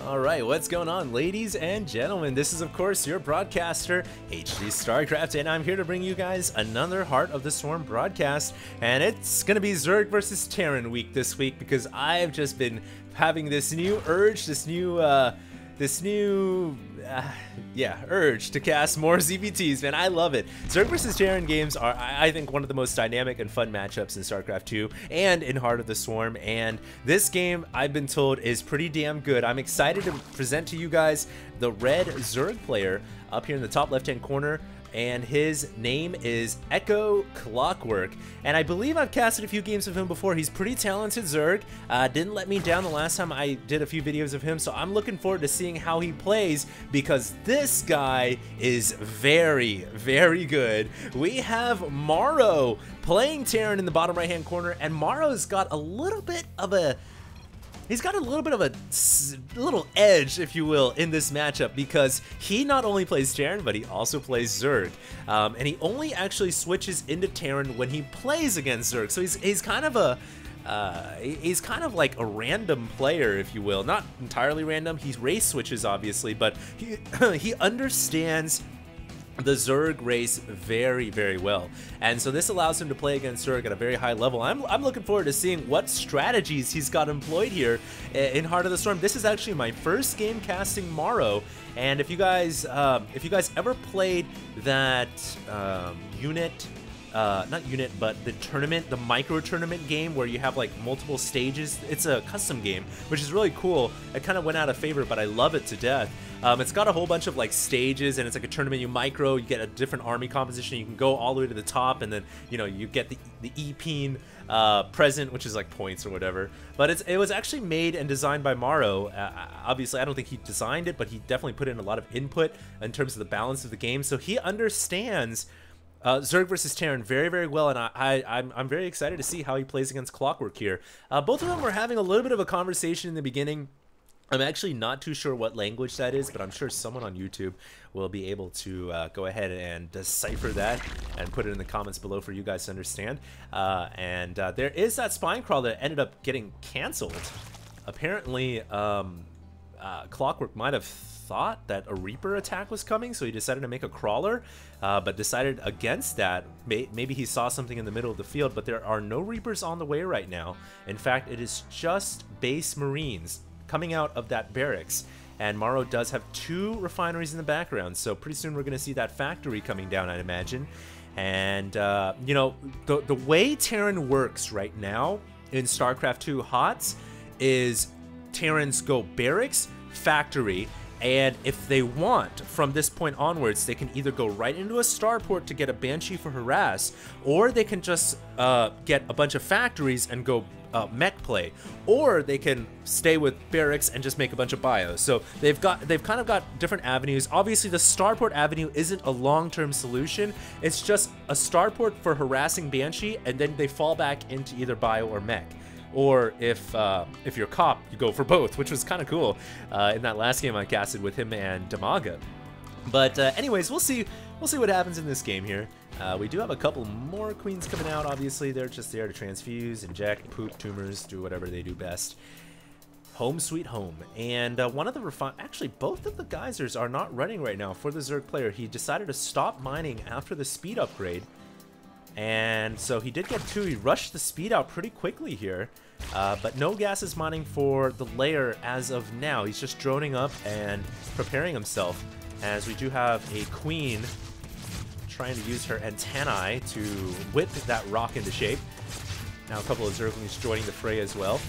Alright, what's going on, ladies and gentlemen? This is, of course, your broadcaster, HD StarCraft, and I'm here to bring you guys another Heart of the Swarm broadcast. And it's gonna be Zerg versus Terran week this week because I've just been having this new urge, urge to cast more ZVTs, man. I love it. Zerg vs. Terran games are, I think, one of the most dynamic and fun matchups in StarCraft 2 and in Heart of the Swarm, and this game, I've been told, is pretty damn good. I'm excited to present to you guys the red Zerg player up here in the top left-hand corner, and his name is Clockwork, and I believe I've casted a few games of him before. He's pretty talented Zerg, didn't let me down the last time I did a few videos of him, so I'm looking forward to seeing how he plays because this guy is very, very good. We have Morrow playing Terran in the bottom right-hand corner, and Morrow's got a little bit of a little edge, if you will, in this matchup because he not only plays Terran, but he also plays Zerg. And he only actually switches into Terran when he plays against Zerg. So he's kind of like a random player, if you will. Not entirely random. He race switches, obviously, but he understands the Zerg race very, very well, and so this allows him to play against Zerg at a very high level. I'm looking forward to seeing what strategies he's got employed here in Heart of the Storm. This is actually my first game casting Morrow, and if you guys ever played that not unit, but the tournament, the micro tournament game where you have like multiple stages. It's a custom game, which is really cool. It kind of went out of favor, but I love it to death. It's got a whole bunch of like stages, and it's like a tournament. You micro, you get a different army composition. You can go all the way to the top, and then you get the EP present, which is like points or whatever. But it was actually made and designed by Morrow. Obviously, I don't think he designed it, but he definitely put in a lot of input in terms of the balance of the game. So he understands Zerg versus Terran very, very well, and I'm very excited to see how he plays against Clockwork here. Both of them were having a little bit of a conversation in the beginning. I'm actually not too sure what language that is, but I'm sure someone on YouTube will be able to go ahead and decipher that and put it in the comments below for you guys to understand. There is that spine crawl that ended up getting canceled. Apparently, Clockwork might have thought that a Reaper attack was coming, so he decided to make a crawler, but decided against that. Maybe he saw something in the middle of the field, but there are no Reapers on the way right now. In fact, it is just base Marines coming out of that barracks, and Morrow does have 2 refineries in the background, so pretty soon we're going to see that factory coming down, I'd imagine. And the way Terran works right now in StarCraft 2 HOTS is Terrans go barracks, factory, and if they want, from this point onwards, they can either go right into a starport to get a Banshee for harass, or they can just get a bunch of factories and go mech play, or they can stay with barracks and just make a bunch of bios. So they've kind of got different avenues. Obviously, the starport avenue isn't a long-term solution. It's just a starport for harassing Banshee, and then they fall back into either bio or mech. Or if you're cop, you go for both, which was kind of cool in that last game I casted with him and Damaga. But anyways, we'll see what happens in this game here. We do have a couple more queens coming out. Obviously, they're just there to transfuse, inject, poop, tumors, do whatever they do best. Home sweet home. And one of the actually, both of the geysers are not running right now for the Zerg player. He decided to stop mining after the speed upgrade. And so he did get 2. He rushed the speed out pretty quickly here, but no gas is mining for the layer as of now. He's just droning up and preparing himself, as we do have a queen trying to use her antennae to whip that rock into shape. Now a couple of Zerglings joining the fray as well.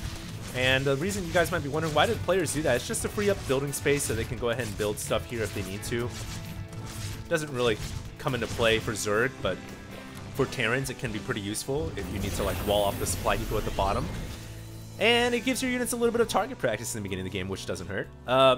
And the reason you guys might be wondering, why did players do that? It's just to free up building space so they can go ahead and build stuff here if they need to. Doesn't really come into play for Zerg, but for Terrans, it can be pretty useful if you need to like wall off the supply depot at the bottom. And it gives your units a little bit of target practice in the beginning of the game, which doesn't hurt.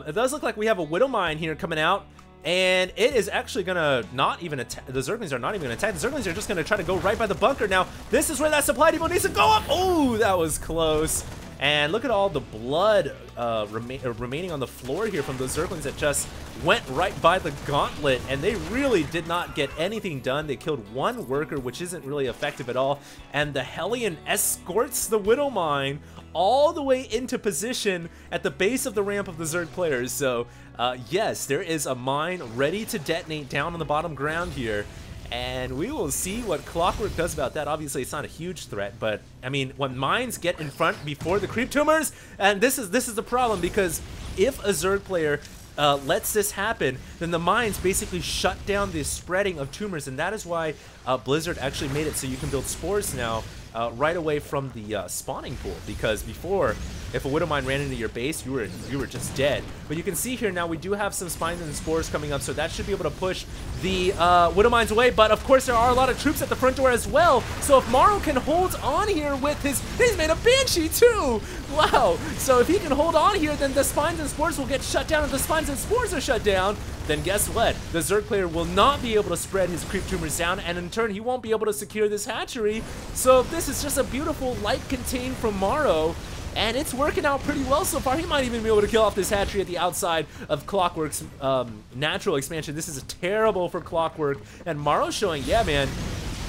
It does look like we have a Widow Mine here coming out, and it is actually gonna not even attack. The Zerglings are not even gonna attack. The Zerglings are just gonna try to go right by the bunker. Now, this is where that supply depot needs to go up. Oh, that was close. And look at all the blood remaining on the floor here from those Zerglings that just went right by the gauntlet, and they really did not get anything done. They killed one worker, which isn't really effective at all, and the Hellion escorts the Widow Mine all the way into position at the base of the ramp of the Zerg players. So yes, there is a mine ready to detonate down on the bottom ground here, and we will see what Clockwork does about that. Obviously, it's not a huge threat, but I mean, when mines get in front before the creep tumors, and this is the problem, because if a Zerg player lets this happen, then the mines basically shut down the spreading of tumors, and that is why Blizzard actually made it so you can build spores now right away from the spawning pool, because before, if a Widow Mine ran into your base, you were just dead. But you can see here now we do have some spines and spores coming up, so that should be able to push the Widow Mines away. But of course, there are a lot of troops at the front door as well. So if Morrow can hold on here with he's made a Banshee too. Wow. So if he can hold on here, then the spines and spores will get shut down. If the spines and spores are shut down, then guess what? The Zerg player will not be able to spread his creep tumors down, and in turn, he won't be able to secure this hatchery. So this is just a beautiful light contain from Morrow, and it's working out pretty well so far. He might even be able to kill off this hatchery at the outside of Clockwork's natural expansion. This is terrible for Clockwork, and Morrow's showing, yeah, man,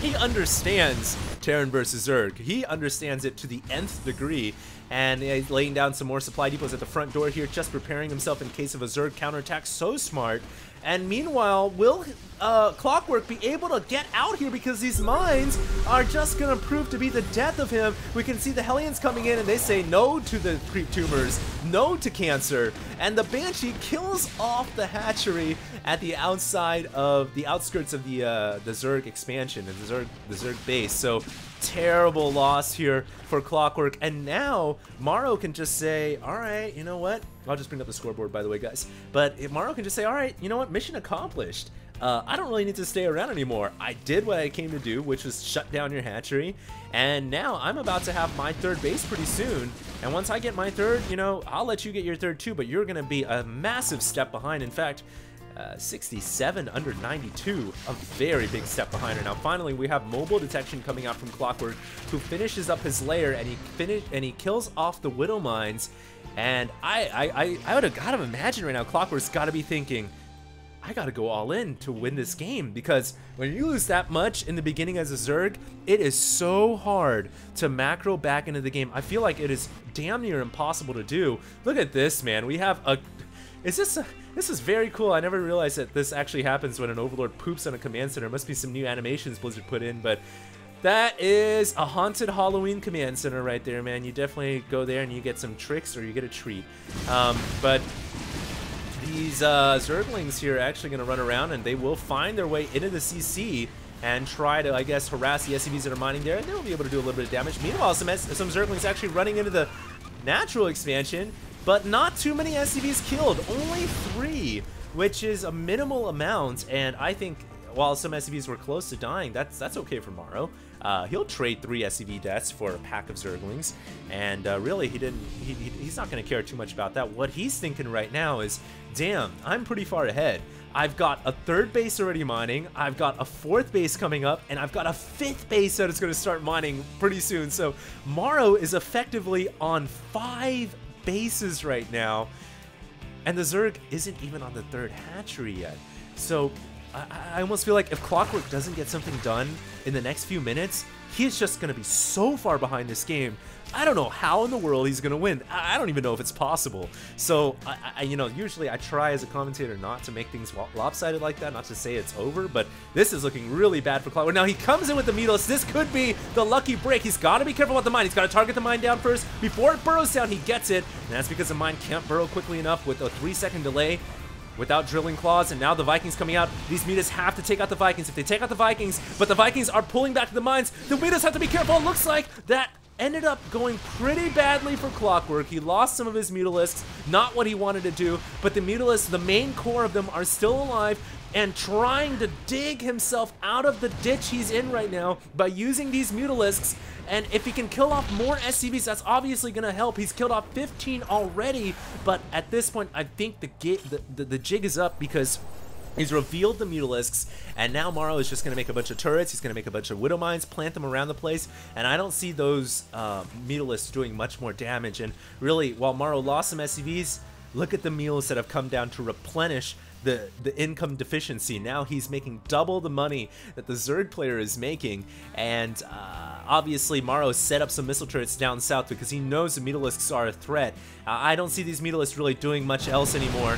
he understands Terran versus Zerg. He understands it to the nth degree, and he's laying down some more supply depots at the front door here, just preparing himself in case of a Zerg counterattack. So smart. And meanwhile, will Clockwork be able to get out here, because these mines are just going to prove to be the death of him? We can see the Hellions coming in, and they say no to the creep tumors, no to cancer, and the Banshee kills off the hatchery at the outside of the outskirts of the Zerg expansion and the Zerg base. So terrible loss here for Clockwork, and now Morrow can just say, all right, you know what? I'll just bring up the scoreboard, by the way, guys. But if Morrow can just say, all right, you know what? Mission accomplished. I don't really need to stay around anymore. I did what I came to do, which was shut down your hatchery, and now I'm about to have my third base pretty soon. And once I get my third, you know, I'll let you get your third too, but you're going to be a massive step behind. In fact, 67 under 92, a very big step behind her. Now finally we have mobile detection coming out from Clockwork, who finishes up his lair, and he kills off the Widow Mines. And I would have got to imagine right now Clockwork's got to be thinking, I got to go all in to win this game, because when you lose that much in the beginning as a Zerg, it is so hard to macro back into the game. I feel like it is damn near impossible to do. Look at this, man. We have a this is very cool. I never realized that this actually happens when an Overlord poops on a command center. Must be some new animations Blizzard put in, but that is a haunted Halloween command center right there, man. You definitely go there and you get some tricks, or you get a treat. But these Zerglings here are actually going to run around, and they will find their way into the CC and try to, I guess, harass the SCVs that are mining there, and they'll be able to do a little bit of damage. Meanwhile, some Zerglings actually running into the natural expansion, but not too many SCVs killed. Only 3, which is a minimal amount, and I think while some SCVs were close to dying, that's okay for Morrow. He'll trade 3 SCV deaths for a pack of Zerglings, and really he's not going to care too much about that. What he's thinking right now is, damn, I'm pretty far ahead. I've got a 3rd base already mining, I've got a 4th base coming up, and I've got a 5th base that is going to start mining pretty soon. So Morrow is effectively on 5 bases right now, and the Zerg isn't even on the 3rd hatchery yet. So I almost feel like if Clockwork doesn't get something done in the next few minutes, he's just going to be so far behind this game. I don't know how in the world he's going to win. I don't even know if it's possible. So, you know, usually I try as a commentator not to make things lopsided like that, not to say it's over, but this is looking really bad for Clockwork. Now he comes in with the Meatless. This could be the lucky break. He's got to be careful with the mine. He's got to target the mine down first. Before it burrows down, he gets it, and that's because the mine can't burrow quickly enough with a 3-second delay without drilling claws. And now the Vikings coming out. These Metas have to take out the Vikings. If they take out the Vikings, but the Vikings are pulling back to the mines, the Metas have to be careful. It looks like that ended up going pretty badly for Clockwork. He lost some of his Mutalisks, not what he wanted to do, but the Mutalisks, the main core of them, are still alive and trying to dig himself out of the ditch he's in right now by using these Mutalisks. And if he can kill off more SCVs, that's obviously going to help. He's killed off 15 already, but at this point, I think the jig is up, because He's revealed the Mutalisks, and now Morrow is just going to make a bunch of turrets. He's going to make a bunch of Widow Mines, plant them around the place, and I don't see those Mutalisks doing much more damage. And really, while Morrow lost some SCVs, look at the mules that have come down to replenish the income deficiency. Now he's making double the money that the Zerg player is making, and obviously Morrow set up some missile turrets down south because he knows the Mutalisks are a threat. I don't see these Mutalisks really doing much else anymore.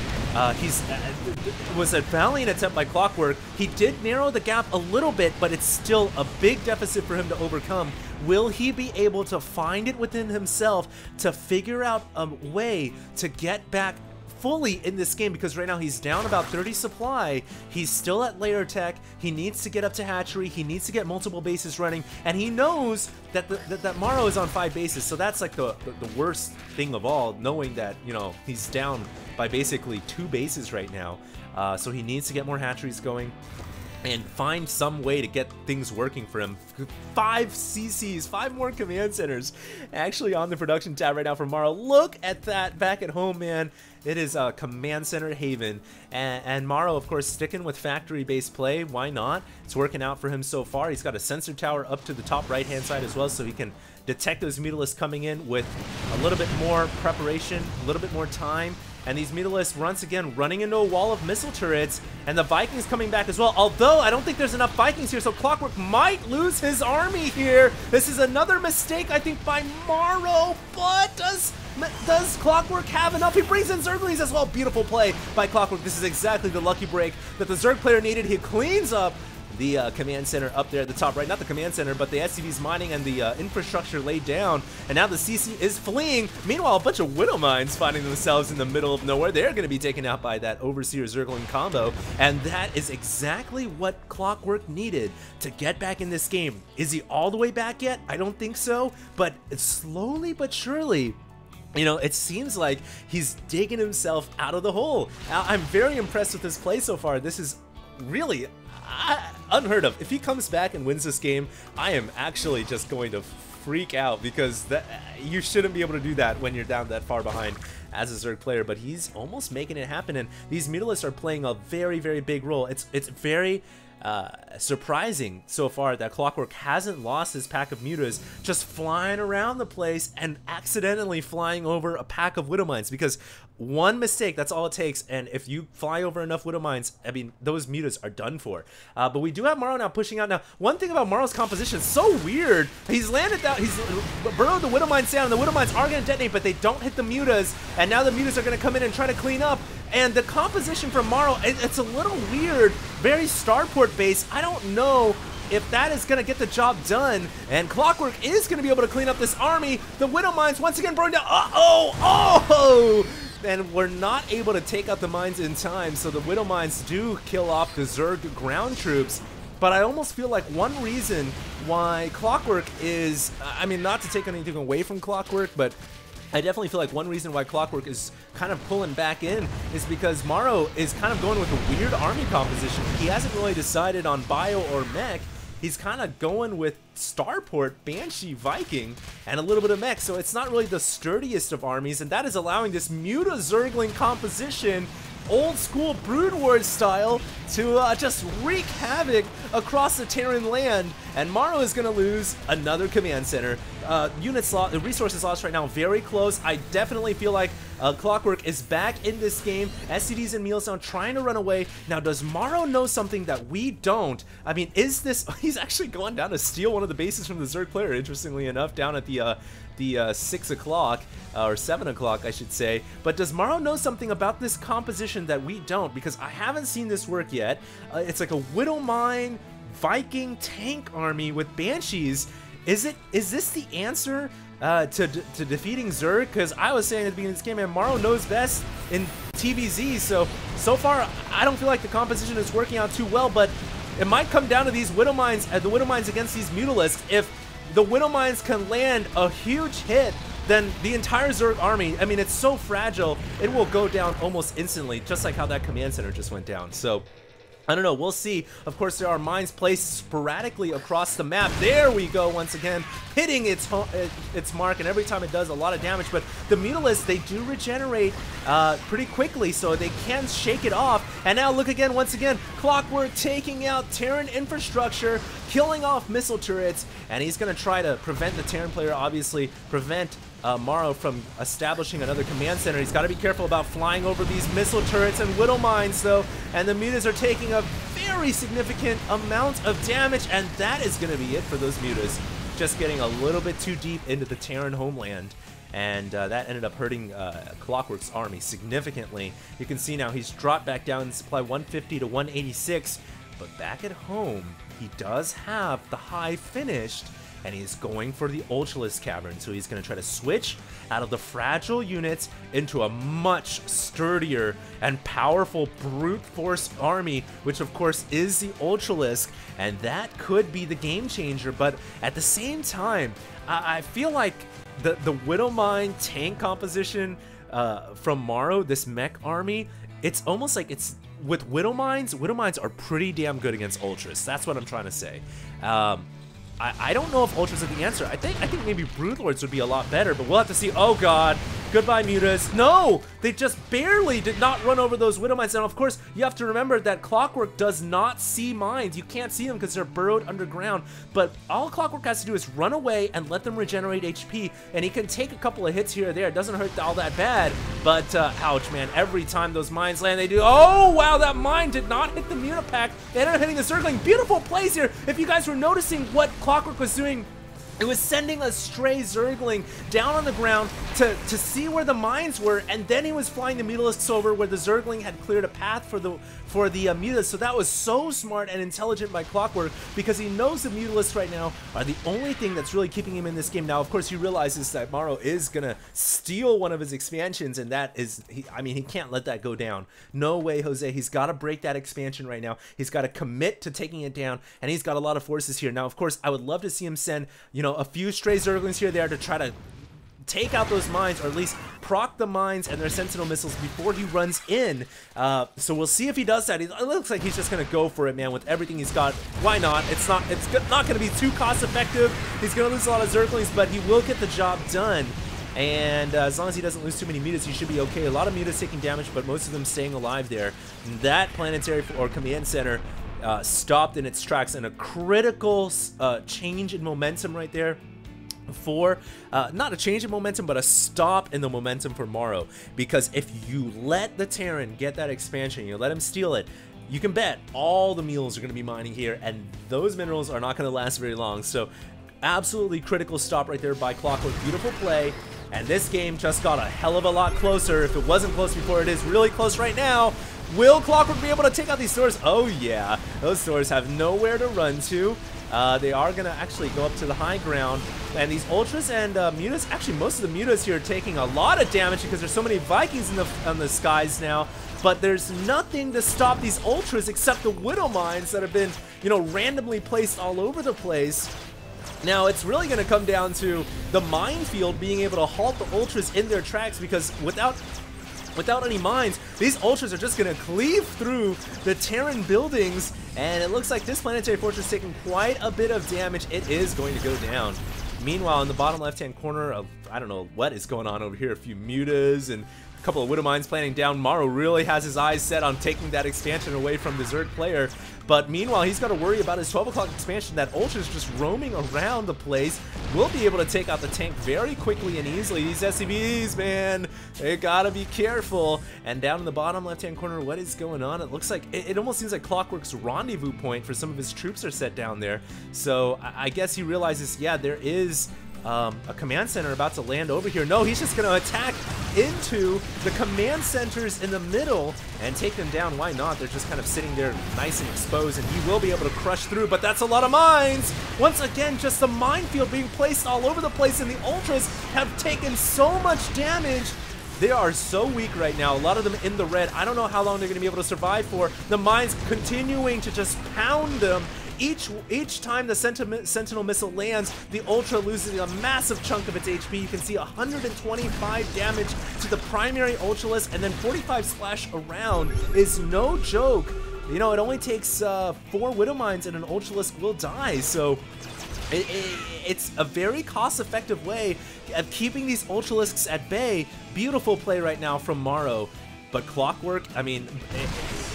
Was a valiant attempt by Clockwork. He did narrow the gap a little bit, but it's still a big deficit for him to overcome. Will he be able to find it within himself to figure out a way to get back fully in this game? Because right now he's down about 30 supply. He's still at layer tech. He needs to get up to hatchery. He needs to get multiple bases running, and he knows that that Morrow is on 5 bases. So that's like the worst thing of all, knowing that, you know, he's down by basically 2 bases right now. So he needs to get more hatcheries going and find some way to get things working for him. 5 CCs, 5 more command centers actually on the production tab right now for Morrow. Look at that back at home, man. It is a command center haven, and Morrow, of course, sticking with factory-based play. Why not? It's working out for him so far. He's got a sensor tower up to the top right-hand side as well, so he can detect those Mutalisks coming in with a little bit more preparation, a little bit more time. And these Mutalisks, once again, running into a wall of missile turrets, and the Vikings coming back as well. Although, I don't think there's enough Vikings here, so Clockwork might lose his army here. This is another mistake, I think, by Morrow, but does Clockwork have enough? He brings in Zerglings as well. Beautiful play by Clockwork. This is exactly the lucky break that the Zerg player needed. He cleans up the command center up there at the top right. Not the command center, but the SCVs mining and the infrastructure laid down. And now the CC is fleeing. Meanwhile, a bunch of Widow Mines finding themselves in the middle of nowhere. They're going to be taken out by that Overseer Zergling combo. And that is exactly what Clockwork needed to get back in this game. Is he all the way back yet? I don't think so. But slowly but surely, you know, it seems like he's digging himself out of the hole. I'm very impressed with his play so far. This is really unheard of. If he comes back and wins this game, I am actually just going to freak out, because you shouldn't be able to do that when you're down that far behind as a Zerg player. But he's almost making it happen, and these Mutalisks are playing a very, very big role. It's very surprising so far that Clockwork hasn't lost his pack of mutas just flying around the place and accidentally flying over a pack of Widow Mines, because one mistake, that's all it takes, and if you fly over enough Widow Mines, I mean, those mutas are done for. But we do have Morrow now pushing out. Now, one thing about Morrow's composition is so weird. He's landed down, he's burrowed the Widow Mines down, and the Widow Mines are going to detonate, but they don't hit the mutas, and now the mutas are going to come in and try to clean up. And the composition from Morrow, it's a little weird, very starport based. I don't know if that is going to get the job done. And Clockwork is going to be able to clean up this army. The Widow Mines once again burning down. Oh! And we're not able to take out the mines in time, so the Widow Mines do kill off the Zerg ground troops. But I almost feel like one reason why Clockwork is, I mean, not to take anything away from Clockwork, but I definitely feel like one reason why Clockwork is kind of pulling back in is because Morrow is kind of going with a weird army composition. He hasn't really decided on bio or mech. He's kind of going with Starport, Banshee, Viking, and a little bit of mech, so it's not really the sturdiest of armies, and that is allowing this Muta Zergling composition, old school Brood Wars style, to just wreak havoc across the Terran land. And Morrow is going to lose another command center. Units lost, resources lost right now, very close. I definitely feel like Clockwork is back in this game. SCDs and Meals now trying to run away. Now, does Morrow know something that we don't? I mean, is this... He's actually going down to steal one of the bases from the Zerg player, interestingly enough, down at the 6 o'clock, or 7 o'clock, I should say. But does Morrow know something about this composition that we don't? Because I haven't seen this work yet. It's like a Widow Mine Viking tank army with Banshees. Is this the answer to defeating Zerg? Because I was saying at the beginning of this game, man, Morrow knows best in TVZ. So far, I don't feel like the composition is working out too well, but it might come down to these Widow Mines, the Widow Mines against these Mutalisks. If the Widow Mines can land a huge hit, then the entire Zerg army, I mean, it's so fragile, it will go down almost instantly, just like how that command center just went down. So I don't know, we'll see. Of course, there are mines placed sporadically across the map. There we go, once again, hitting its mark, and every time it does a lot of damage. But the Mutalisks, they do regenerate pretty quickly, so they can shake it off. And now look again, once again, Clockwork taking out Terran infrastructure, killing off missile turrets, and he's going to try to prevent the Terran player, obviously, prevent Morrow from establishing another command center. He's got to be careful about flying over these missile turrets and Widow Mines, though, and the Mutas are taking a very significant amount of damage, and that is going to be it for those Mutas. Just getting a little bit too deep into the Terran homeland, and that ended up hurting Clockwork's army significantly. You can see now he's dropped back down in supply 150 to 186, but back at home, he does have the hive finished, and he's going for the Ultralisk Cavern. So he's going to try to switch out of the fragile units into a much sturdier and powerful brute force army, which of course is the Ultralisk, and that could be the game changer. But at the same time, I feel like the Widow Mine tank composition from Morrow, this mech army, it's almost like it's with Widow Mines are pretty damn good against Ultras. That's what I'm trying to say. I don't know if Ultras are the answer. I think maybe Broodlords would be a lot better, but we'll have to see. Oh god, goodbye Mutas. No, they just barely did not run over those Widow Mines. And of course, you have to remember that Clockwork does not see mines. You can't see them because they're burrowed underground. But all Clockwork has to do is run away and let them regenerate HP, and he can take a couple of hits here or there. It doesn't hurt all that bad, but ouch, man. Every time those mines land, they do. Oh wow, that mine did not hit the Mutapack. They ended up hitting the Zergling. Beautiful plays here. If you guys were noticing what Clockwork was doing, it was sending a stray Zergling down on the ground to see where the mines were, and then he was flying the Mutalisks over where the Zergling had cleared a path for the Mutas. So that was so smart and intelligent by Clockwork, because he knows the Mutalisks right now are the only thing that's really keeping him in this game. Now, of course, he realizes that Morrow is gonna steal one of his expansions, and that is, I mean, he can't let that go down. No way, Jose. He's got to break that expansion right now. He's got to commit to taking it down, and he's got a lot of forces here. Now, of course, I would love to see him send, you know, a few stray Zerglings here or there to try to take out those mines, or at least proc the mines and their Sentinel missiles before he runs in. So we'll see if he does that. It looks like he's just gonna go for it, man, with everything he's got. Why not? It's not gonna be too cost effective. He's gonna lose a lot of Zerglings, but he will get the job done. And as long as he doesn't lose too many Mutas, he should be okay. A lot of Mutas taking damage, but most of them staying alive there. And that planetary or command center stopped in its tracks, and a critical change in momentum right there for not a change in momentum, but a stop in the momentum for Morrow. Because if you let the Terran get that expansion, you let him steal it, you can bet all the mules are going to be mining here, and those minerals are not going to last very long. So absolutely critical stop right there by Clockwork. Beautiful play, and this game just got a hell of a lot closer. If it wasn't close before, it is really close right now. Will Clockwork be able to take out these stores? Oh yeah, those stores have nowhere to run to. They are going to actually go up to the high ground, and these Ultras and Mutas, actually most of the Mutas here are taking a lot of damage because there's so many Vikings in the skies now, but there's nothing to stop these Ultras except the Widow Mines that have been, you know, randomly placed all over the place. Now, it's really going to come down to the minefield being able to halt the Ultras in their tracks, because without any mines, these Ultras are just going to cleave through the Terran buildings, and it looks like this planetary fortress is taking quite a bit of damage. It is going to go down. Meanwhile, in the bottom left-hand corner of, I don't know what is going on over here, a few Mutas and a couple of Widow Mines planning down. Morrow really has his eyes set on taking that expansion away from the Zerg player. But meanwhile, he's got to worry about his 12 o'clock expansion. That Ultra's just roaming around the place. Will be able to take out the tank very quickly and easily. These SCVs, man, they gotta be careful. And down in the bottom left-hand corner, what is going on? It looks like, it almost seems like Clockwork's rendezvous point for some of his troops are set down there. So I guess he realizes, yeah, there is a command center about to land over here. No, he's just going to attack into the command centers in the middle and take them down. Why not? They're just kind of sitting there nice and exposed, and he will be able to crush through, but that's a lot of mines. Once again, just the minefield being placed all over the place, and the Ultras have taken so much damage. They are so weak right now. A lot of them in the red. I don't know how long they're going to be able to survive for. The mines continuing to just pound them. Each time the Sentinel missile lands, the Ultra loses a massive chunk of its HP. You can see 125 damage to the primary Ultralisk, and then 45 splash around is no joke. you know, it only takes 4 Widow Mines and an Ultralisk will die, so it's a very cost-effective way of keeping these Ultralisks at bay. Beautiful play right now from Morrow. But Clockwork, I mean,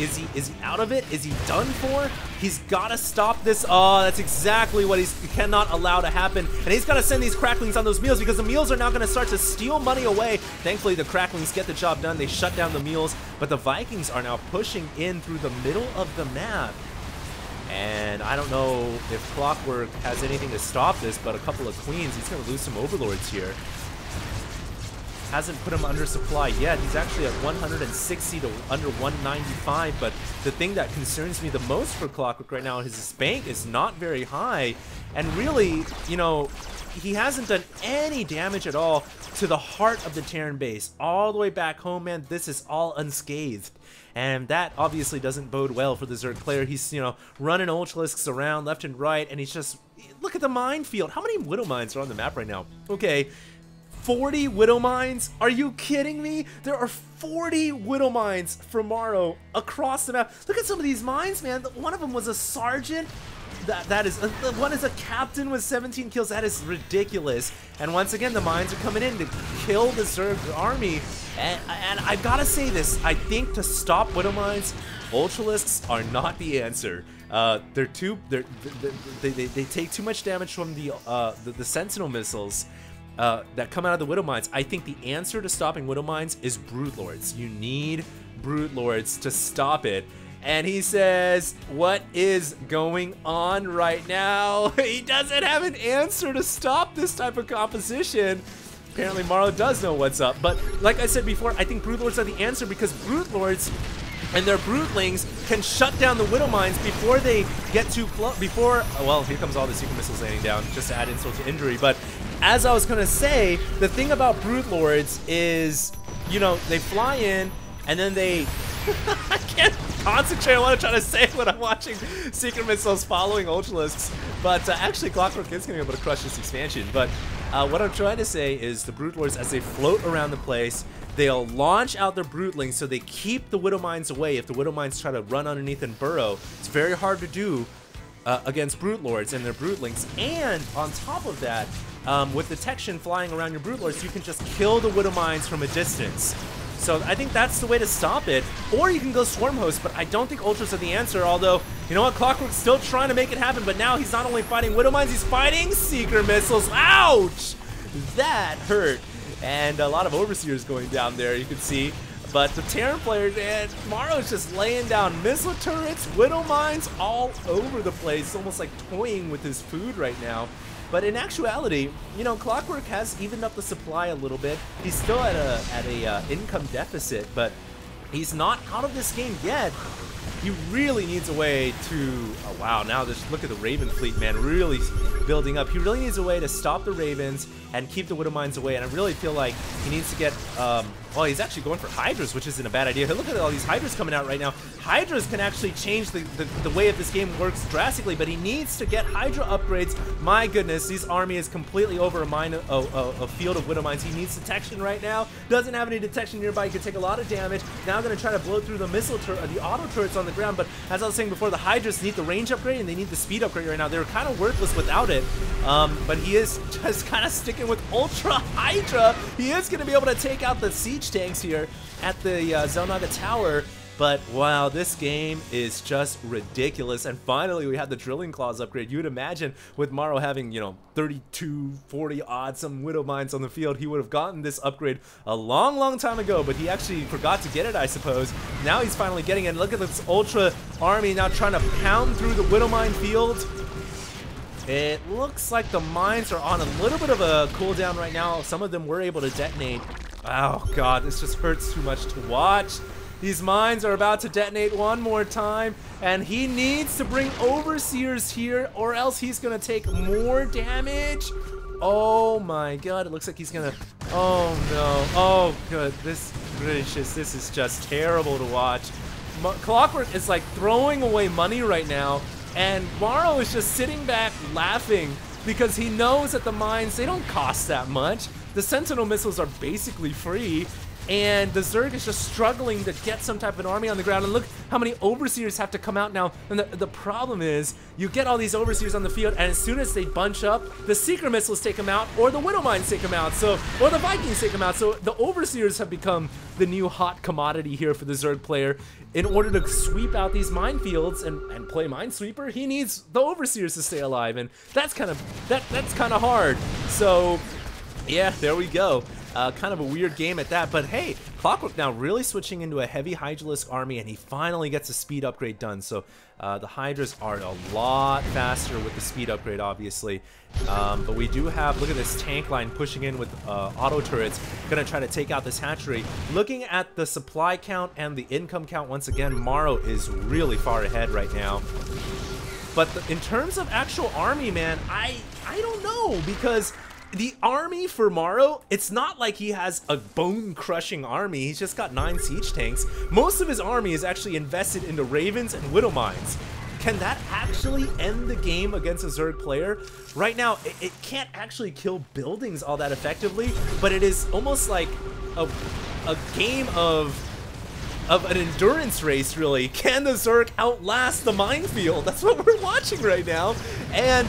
is he out of it? Is he done for? He's got to stop this. Oh, that's exactly what he cannot allow to happen. And he's got to send these Cracklings on those Mules, because the Mules are now going to start to steal money away. Thankfully, the Cracklings get the job done. They shut down the Mules, but the Vikings are now pushing in through the middle of the map. And I don't know if Clockwork has anything to stop this, but a couple of Queens, he's going to lose some Overlords here. Hasn't put him under supply yet. He's actually at 160 to under 195, but the thing that concerns me the most for Clockwork right now is his bank is not very high, and really, you know, he hasn't done any damage at all to the heart of the Terran base. All the way back home, man, this is all unscathed. And that obviously doesn't bode well for the Zerg player. He's, you know, running Ultralisks around left and right, and he's just, look at the minefield. How many Widow Mines are on the map right now? Okay. 40 Widow Mines? Are you kidding me? There are 40 Widow Mines for Morrow across the map. Look at some of these mines, man. One of them was a sergeant. That is, one is a captain with 17 kills. That is ridiculous. And once again, the mines are coming in to kill the Zerg army. And I've got to say this. I think to stop Widow Mines, Ultralisks are not the answer. They take too much damage from the Sentinel missiles that come out of the Widow Mines. I think the answer to stopping Widow Mines is Brood Lords. You need Brood Lords to stop it. And he says, what is going on right now? He doesn't have an answer to stop this type of composition. Apparently Morrow does know what's up. But like I said before, I think Brood Lords are the answer, because Brood Lords and their Broodlings can shut down the Widow Mines before they get too close. Well, here comes all the Secret Missiles landing down, just to add insult to injury. But as I was gonna say, the thing about Brood Lords is, you know, they fly in and then they I can't concentrate. I want to try to say when I'm watching Secret Missiles following Ultralisks. But actually, Clockwork is going to be able to crush this expansion. But what I'm trying to say is the Brood Lords, as they float around the place, they'll launch out their Broodlings, so they keep the Widow Mines away. If the Widow Mines try to run underneath and burrow, it's very hard to do against Brood Lords and their Broodlings. And on top of that, with detection flying around your Brood Lords, you can just kill the Widow Mines from a distance. So I think that's the way to stop it. Or you can go Swarm Host, but I don't think Ultras are the answer, although, you know what, Clockwork's still trying to make it happen, but now he's not only fighting Widow Mines, he's fighting Secret Missiles. Ouch! That hurt. And a lot of Overseers going down there, you can see. But the Terran player, man, Morrow's just laying down missile turrets, Widow Mines all over the place, almost like toying with his food right now. But in actuality, you know, Clockwork has evened up the supply a little bit. He's still at a income deficit, but he's not out of this game yet. He really needs a way to, oh wow, now just look at the Raven fleet, man, really building up. He really needs a way to stop the Ravens and keep the Widow Mines away, and I really feel like he needs to get, well, he's actually going for Hydras, which isn't a bad idea. Look at all these Hydras coming out right now. Hydras can actually change the way of this game works drastically, but he needs to get Hydra upgrades. My goodness, this army is completely over a field of Widow Mines. He needs detection right now. Doesn't have any detection nearby. He could take a lot of damage. Now going to try to blow through the missile the auto turrets on the ground, but as I was saying before, the Hydras need the range upgrade and they need the speed upgrade right now. They're kind of worthless without it, but he is just kind of sticking with Ultra Hydra. He is going to be able to take out the siege tanks here at the Zelnaga Tower. But wow, this game is just ridiculous. And finally, we had the Drilling Claws upgrade. You would imagine with Morrow having, you know, 32, 40 odd some Widow Mines on the field, he would have gotten this upgrade a long, long time ago. But he actually forgot to get it, I suppose. Now he's finally getting it. Look at this Ultra army now trying to pound through the Widow Mine field. It looks like the mines are on a little bit of a cooldown right now. Some of them were able to detonate. Oh god, this just hurts too much to watch. These mines are about to detonate one more time, and he needs to bring Overseers here, or else he's gonna take more damage. Oh my god, it looks like he's gonna, oh no, oh good, this gracious, this is just terrible to watch. Clockwork is like throwing away money right now, and Morrow is just sitting back laughing because he knows that the mines, they don't cost that much. The Sentinel missiles are basically free, and the Zerg is just struggling to get some type of an army on the ground. And look how many Overseers have to come out now. And the problem is, you get all these Overseers on the field, and as soon as they bunch up, the Seeker Missiles take them out, or the Widow Mines take them out, or the Vikings take them out. So the Overseers have become the new hot commodity here for the Zerg player. In order to sweep out these minefields and play Minesweeper, he needs the Overseers to stay alive, and that's kind of hard. So yeah, there we go. Kind of a weird game at that, but hey, Clockwork now really switching into a heavy Hydralisk army, and he finally gets a speed upgrade done. So the Hydras are a lot faster with the speed upgrade, obviously. But we do have, look at this tank line pushing in with auto turrets, gonna try to take out this hatchery. Looking at the supply count and the income count, once again, Morrow is really far ahead right now. But in terms of actual army, man, I don't know, because the army for Morrow, it's not like he has a bone-crushing army. He's just got 9 siege tanks. Most of his army is actually invested into Ravens and Widow Mines. Can that actually end the game against a Zerg player? Right now, it can't actually kill buildings all that effectively, but it is almost like a game of an endurance race, really. Can the Zerg outlast the minefield? That's what we're watching right now. And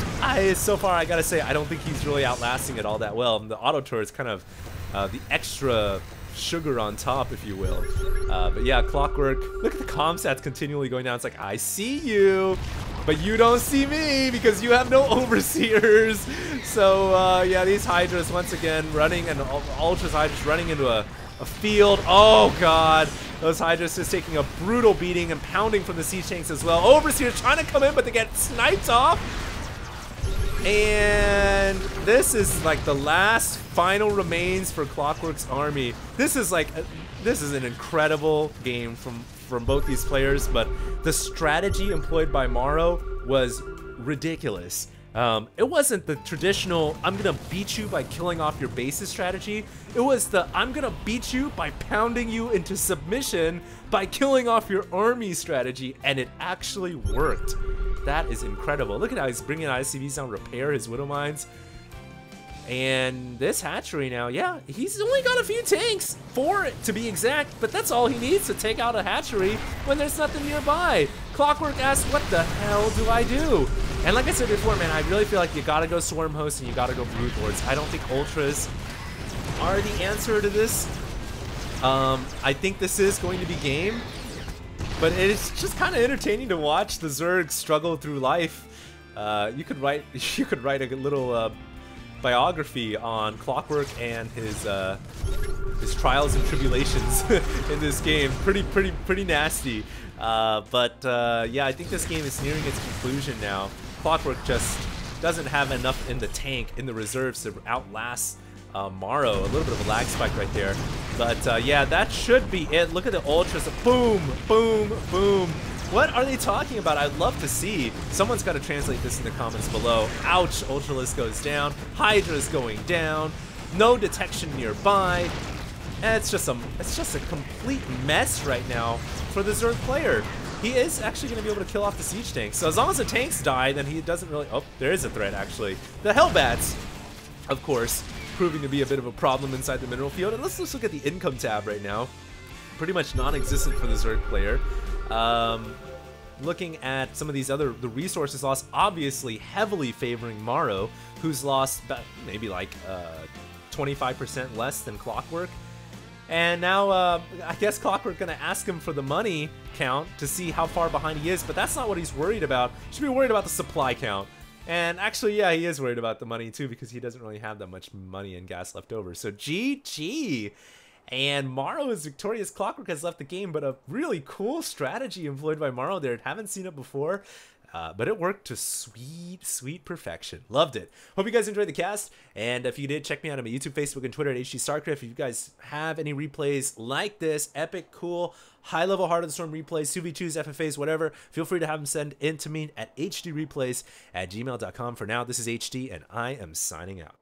so far, I gotta say, I don't think he's really outlasting it all that well. The auto turret's kind of the extra sugar on top, if you will. But yeah, Clockwork, look at the comm stats continually going down. It's like, I see you, but you don't see me because you have no Overseers. So yeah, these Hydras once again running, and Ultras Hydras running into a field. Oh god, those Hydras just taking a brutal beating and pounding from the siege tanks as well. Overseers trying to come in, but they get sniped off. And this is like the last final remains for Clockwork's army. This is like this is an incredible game from both these players, but the strategy employed by Morrow was ridiculous. It wasn't the traditional, I'm gonna beat you by killing off your bases strategy. It was the, I'm gonna beat you by pounding you into submission by killing off your army strategy, and it actually worked. That is incredible. Look at how he's bringing ICVs down, repair his Widow Mines. And this hatchery now, yeah, he's only got a few tanks, 4 to be exact, but that's all he needs to take out a hatchery when there's nothing nearby. Clockwork asks, what the hell do I do? And like I said before, man, I really feel like you gotta go Swarm Host and you gotta go Brood Lords. I don't think Ultras are the answer to this. I think this is going to be game, but it's just kind of entertaining to watch the Zerg struggle through life. You could write a little biography on Clockwork and his trials and tribulations in this game. Pretty nasty. Yeah, I think this game is nearing its conclusion now. Clockwork just doesn't have enough in the tank, in the reserves, to outlast Morrow. A little bit of a lag spike right there. But yeah, that should be it. Look at the Ultras. Boom, boom, boom. What are they talking about? I'd love to see. Someone's got to translate this in the comments below. Ouch, Ultralisk goes down. Hydra's going down. No detection nearby. And it's just a complete mess right now for the Zerg player. He is actually going to be able to kill off the siege tanks. So as long as the tanks die, then he doesn't really... Oh, there is a threat, actually. The Hellbats, of course, proving to be a bit of a problem inside the mineral field. And let's look at the income tab right now. Pretty much non-existent for the Zerg player. Looking at some of these the resources lost, obviously heavily favoring Morrow, who's lost maybe like 25% less than Clockwork. And now I guess Clockwork gonna ask him for the money count to see how far behind he is, but that's not what he's worried about. He should be worried about the supply count. And actually, yeah, he is worried about the money too, because he doesn't really have that much money and gas left over. So GG. And Morrow is victorious. Clockwork has left the game, but a really cool strategy employed by Morrow there. Haven't seen it before, but it worked to sweet perfection. Loved it. Hope you guys enjoyed the cast, and if you did, check me out on my YouTube, Facebook, and Twitter at HDStarcraft. If you guys have any replays like this, epic, cool, high-level Heart of the Storm replays, 2v2s, FFAs, whatever, feel free to have them send in to me at HDreplays@gmail.com. For now, this is HD, and I am signing out.